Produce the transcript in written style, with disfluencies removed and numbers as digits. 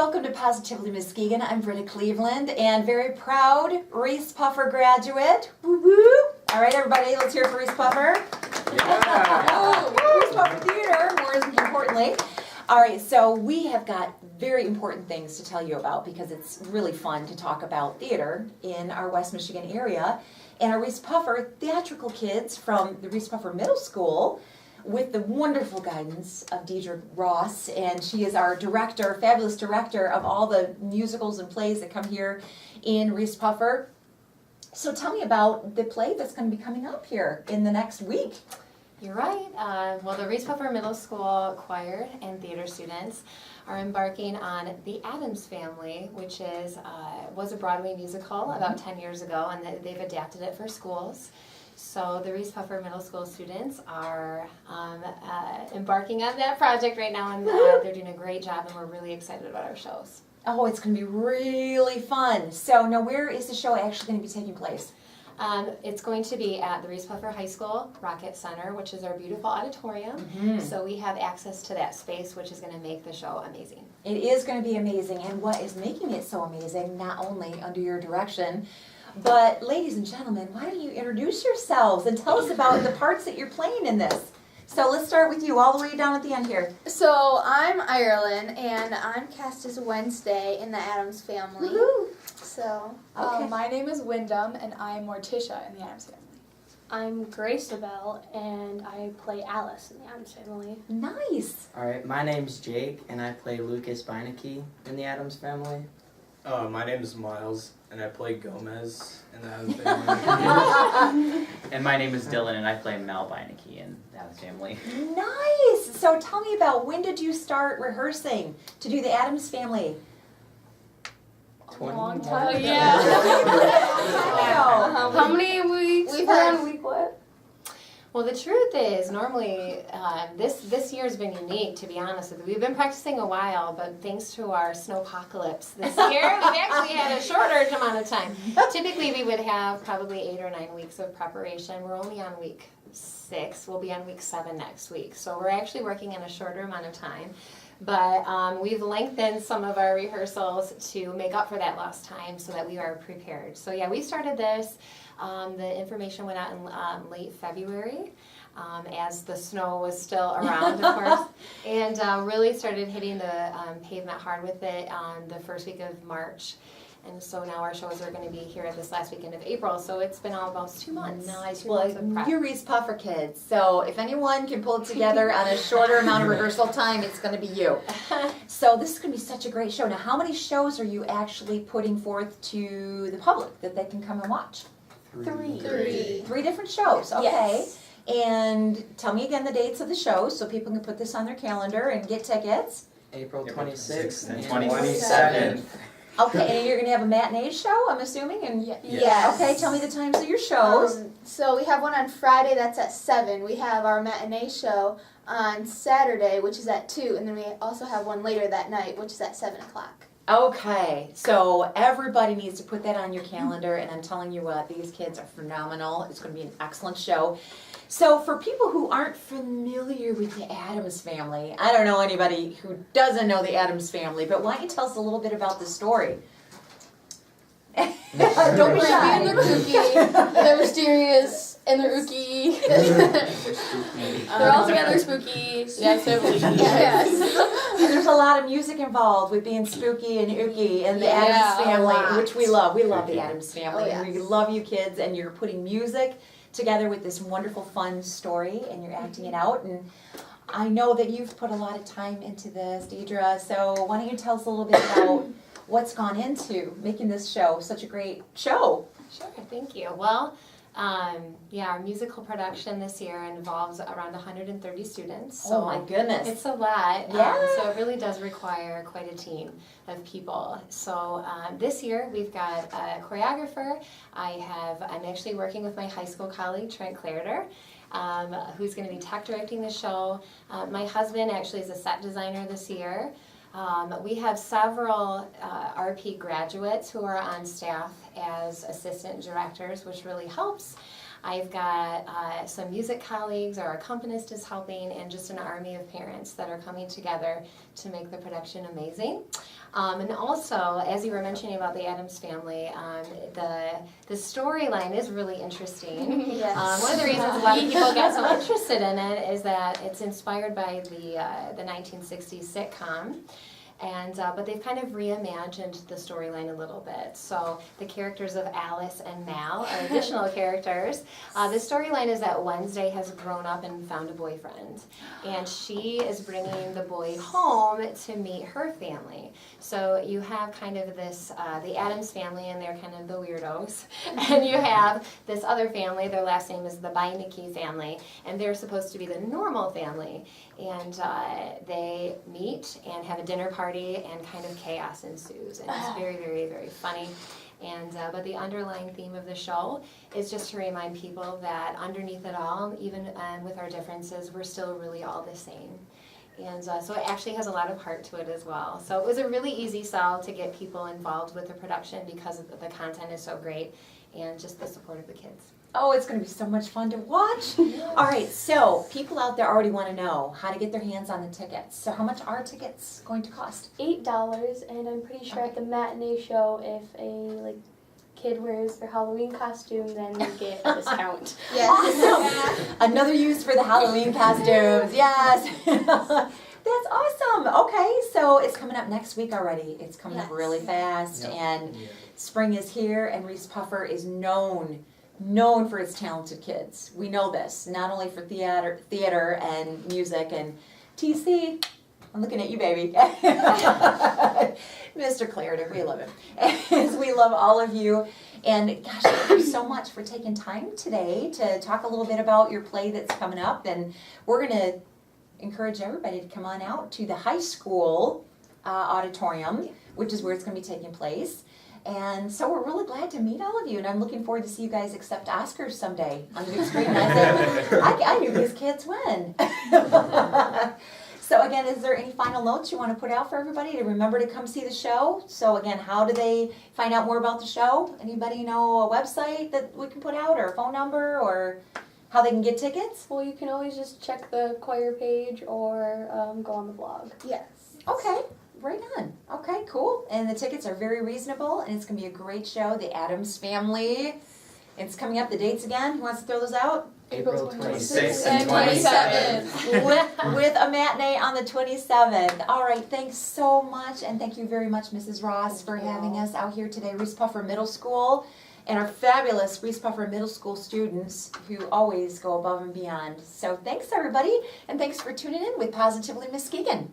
welcome to Positively Muskegon. I'm Britta Cleveland and very proud Reeths Puffer graduate. Woo woo! All right, everybody, let's hear it for Reeths Puffer. Yeah. Reeths Puffer Theater, more importantly. All right, so we have got very important things to tell you about because it's really fun to talk about theater in our West Michigan area. And our Reeths Puffer theatrical kids from the Reeths Puffer Middle School, with the wonderful guidance of Deidre Ross, and she is our director, fabulous director of all the musicals and plays that come here in Reeths Puffer. So tell me about the play that's going to be coming up here in the next week. You're right. Well, the Reeths Puffer Middle School choir and theater students are embarking on The Addams Family, which was a Broadway musical about 10 years ago, and they've adapted it for schools. So the Reeths Puffer Middle School students are embarking on that project right now, and they're doing a great job, and we're really excited about our shows. Oh, it's going to be really fun. So now where is the show actually going to be taking place? It's going to be at the Reeths Puffer High School Rocket Center, which is our beautiful auditorium. So we have access to that space, which is going to make the show amazing. It is going to be amazing, and what is making it so amazing, not only under your direction, but ladies and gentlemen, why don't you introduce yourselves and tell us about the parts that you're playing in this. So let's start with you all the way down at the end here. So I'm Ireland, and I'm cast as Wednesday in the Addams Family. Woohoo! So Okay. My name is Wyndham, and I'm Morticia in the Addams Family. I'm Grace Abel, and I play Alice in the Addams Family. Nice. Alright, my name's Jake, and I play Lucas Beinecke in the Addams Family. My name is Miles, and I play Gomez in the Addams Family. And my name is Dylan, and I play Mal Beinecke in the Addams Family. Nice. So tell me about, when did you start rehearsing to do the Addams Family? A long time ago. Wow. How many weeks? We've We're had- on week what? Well, the truth is, normally, this year's been unique, to be honest with you. We've been practicing a while, but thanks to our snowpocalypse this year, we've actually had a shorter amount of time. Typically, we would have probably 8 or 9 weeks of preparation. We're only on week 6. We'll be on week 7 next week. So we're actually working in a shorter amount of time. But we've lengthened some of our rehearsals to make up for that lost time so that we are prepared. So yeah, we started this. The information went out in late February as the snow was still around, of course, and really started hitting the pavement hard with it on the first week of March. And so now our shows are going to be here this last weekend of April, so it's been almost 2 months. Nice. 2 Well, months of prep. you're Reeths Puffer kids, so if anyone can pull it together on a shorter amount of rehearsal time, it's going to be you. So this is going to be such a great show. Now, how many shows are you actually putting forth to the public that they can come and watch? 3. 3 different shows, okay. Yes. And tell me again the dates of the shows so people can put this on their calendar and get tickets. April April 26th and and 27th. Okay, and you're going to have a matinee show, I'm assuming? And Yes. Okay, tell me the times of your shows. So we have one on Friday that's at 7. We have our matinee show on Saturday, which is at 2, and then we also have one later that night, which is at 7 o'clock. Okay, so everybody needs to put that on your calendar, and I'm telling you what, these kids are phenomenal. It's going to be an excellent show. So for people who aren't familiar with the Addams Family, I don't know anybody who doesn't know the Addams Family, but why don't you tell us a little bit about the story? Don't be shy. And they're kooky, they're mysterious, and they're ooky. They're all together spooky. Yeah, so Yes. And there's a lot of music involved with being spooky and ooky and the Yeah, Addams a Family, lot. which we love. We love the Addams Family. Oh, And we yes. love you kids, and you're putting music together with this wonderful, fun story, and you're acting it out. And I know that you've put a lot of time into this, Deidre, so why don't you tell us a little bit about what's gone into making this show such a great show? Sure, thank you. Well, our musical production this year involves around 130 students. So Oh my goodness. it's a lot. Yeah. So it really does require quite a team of people. So this year we've got a choreographer. I'm actually working with my high school colleague, Trent Clariter, who's going to be tech directing the show. My husband actually is a set designer this year. We have several RP graduates who are on staff as assistant directors, which really helps. I've got some music colleagues, our accompanist is helping, and just an army of parents that are coming together to make the production amazing. And also, as you were mentioning about the Addams Family, the storyline is really interesting. Yes. One of the reasons a lot of people got so interested in it is that it's inspired by the 1960s sitcom. And but they've kind of reimagined the storyline a little bit. So the characters of Alice and Mal are additional characters. The storyline is that Wednesday has grown up and found a boyfriend, and she is bringing the boy home to meet her family. So you have kind of this the Addams family, and they're kind of the weirdos, and you have this other family. Their last name is the Beinecke family, and they're supposed to be the normal family. And they meet and have a dinner party, and kind of chaos ensues, and it's very, very, very funny. And but the underlying theme of the show is just to remind people that underneath it all, even with our differences, we're still really all the same. And so it actually has a lot of heart to it as well. So it was a really easy sell to get people involved with the production because the content is so great, and just the support of the kids. Oh, it's going to be so much fun to watch. All right, so people out there already want to know how to get their hands on the tickets. So how much are tickets going to cost? $8, and I'm pretty sure at the matinee show, if a kid wears their Halloween costume, then they get a discount. Yes. Awesome. Another use for the Halloween costumes. Yes. That's awesome. Okay, so it's coming up next week already. It's coming up really fast, and spring is here, and Reeths Puffer is known for its talented kids. We know this, not only for theater and music and TC. I'm looking at you, baby. Mr. Clarendon, we love him. We love all of you. And gosh, thank you so much for taking time today to talk a little bit about your play that's coming up. And we're going to encourage everybody to come on out to the high school auditorium, which is where it's going to be taking place. And so we're really glad to meet all of you, and I'm looking forward to see you guys accept Oscars someday on the big screen. I knew these kids when. So again, is there any final notes you want to put out for everybody to remember to come see the show? So again, how do they find out more about the show? Anybody know a website that we can put out, or a phone number, or how they can get tickets? Well, you can always just check the choir page or go on the blog. Yes. Okay. Right on. Okay, cool. And the tickets are very reasonable, and it's going to be a great show. The Addams Family. It's coming up. The dates again. Who wants to throw those out? April 26th and 27th. With a matinee on the 27th. All right. Thanks so much, and thank you very much, Mrs. Ross, for having us out here today. Reeths Puffer Middle School, and our fabulous Reeths Puffer Middle School students who always go above and beyond. So thanks, everybody, and thanks for tuning in with Positively Muskegon.